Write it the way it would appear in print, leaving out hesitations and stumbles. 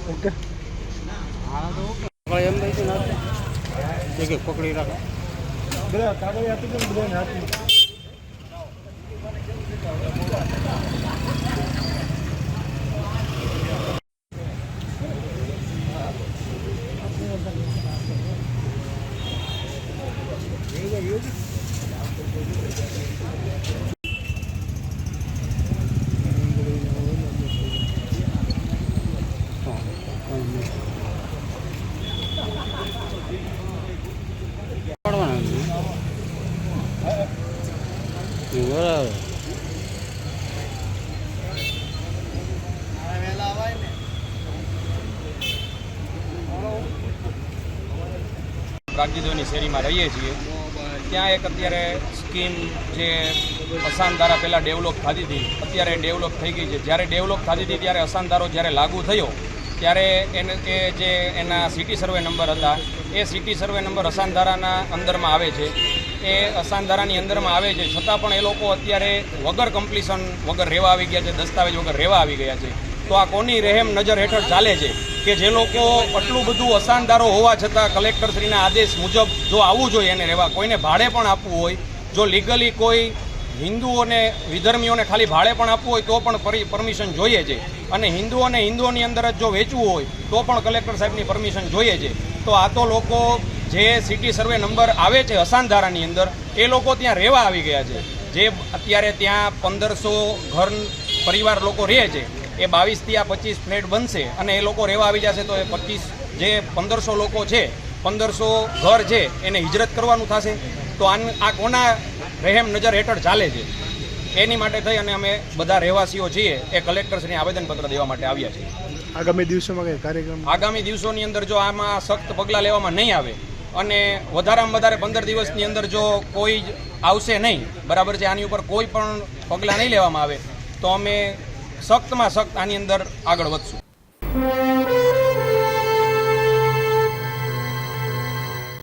Okay હા તો okay એમ થઈ છે ને એક એક પકડી રાખો બધા કાગળ આપી દો બધાને હાથમાં પ્રાગજીદોની શેરીમાં રહીએ છીએ ત્યાં એક અત્યારે સ્કીમ જે અસાનધારા પહેલાં ડેવલપ થતી હતી અત્યારે ડેવલપ થઈ ગઈ છે. જ્યારે ડેવલપ થતી હતી ત્યારે અસાનધારો જ્યારે લાગુ થયો ત્યારે એ જે એના સિટી સર્વે નંબર હતા એ સિટી સર્વે નંબર અસાનધારાના અંદરમાં આવે છે. એ અસાનધારાની અંદરમાં આવે છે છતાં પણ એ લોકો અત્યારે વગર કમ્પ્લીશન વગર રહેવા આવી ગયા છે, દસ્તાવેજ વગર રહેવા આવી ગયા છે. તો આ કોની રહેમ નજર હેઠળ ચાલે છે કે જે લોકો આટલું બધું અસાનધારો હોવા છતાં કલેક્ટરશ્રીના આદેશ મુજબ જો આવવું જોઈએ એને રહેવા, કોઈને ભાડે પણ આપવું હોય, જો લીગલી કોઈ હિન્દુઓને વિધર્મીઓને ખાલી ભાડે પણ આપવું હોય તો પણ પરમિશન જોઈએ છે, અને હિન્દુઓની અંદર જ જો વેચવું હોય તો પણ કલેક્ટર સાહેબની પરમિશન જોઈએ છે. તો આ તો લોકો જે સિટી સર્વે નંબર આવે છે અસાનધારાની અંદર એ લોકો ત્યાં રહેવા આવી ગયા છે. જે અત્યારે ત્યાં 1500 ઘર પરિવાર લોકો રહે છે એ 22 થી આ 25 ફ્લેટ બનશે અને એ લોકો રહેવા આવી જશે તો એ 1500 લોકો છે, 1500 ઘર છે એને હિજરત કરવાનું થશે. તો આ કોના રહેમ નજર હેઠળ ચાલે છે એની માટે થઈ અને અમે બધા રહેવાસીઓ છીએ એ કલેક્ટરશ્રીને આવેદનપત્ર દેવા માટે આવ્યા છીએ. આગામી દિવસોમાં કઈ કાર્યક્રમ? આગામી દિવસોની અંદર જો આમાં સખ્ત પગલાં લેવામાં નહીં આવે અને વધારેમાં વધારે 15 દિવસની અંદર જો કોઈ આવશે નહીં, બરાબર છે, આની ઉપર કોઈ પણ પગલાં નહીં લેવામાં આવે તો અમે સખ્તમાં સખ્ત આની અંદર આગળ વધશું.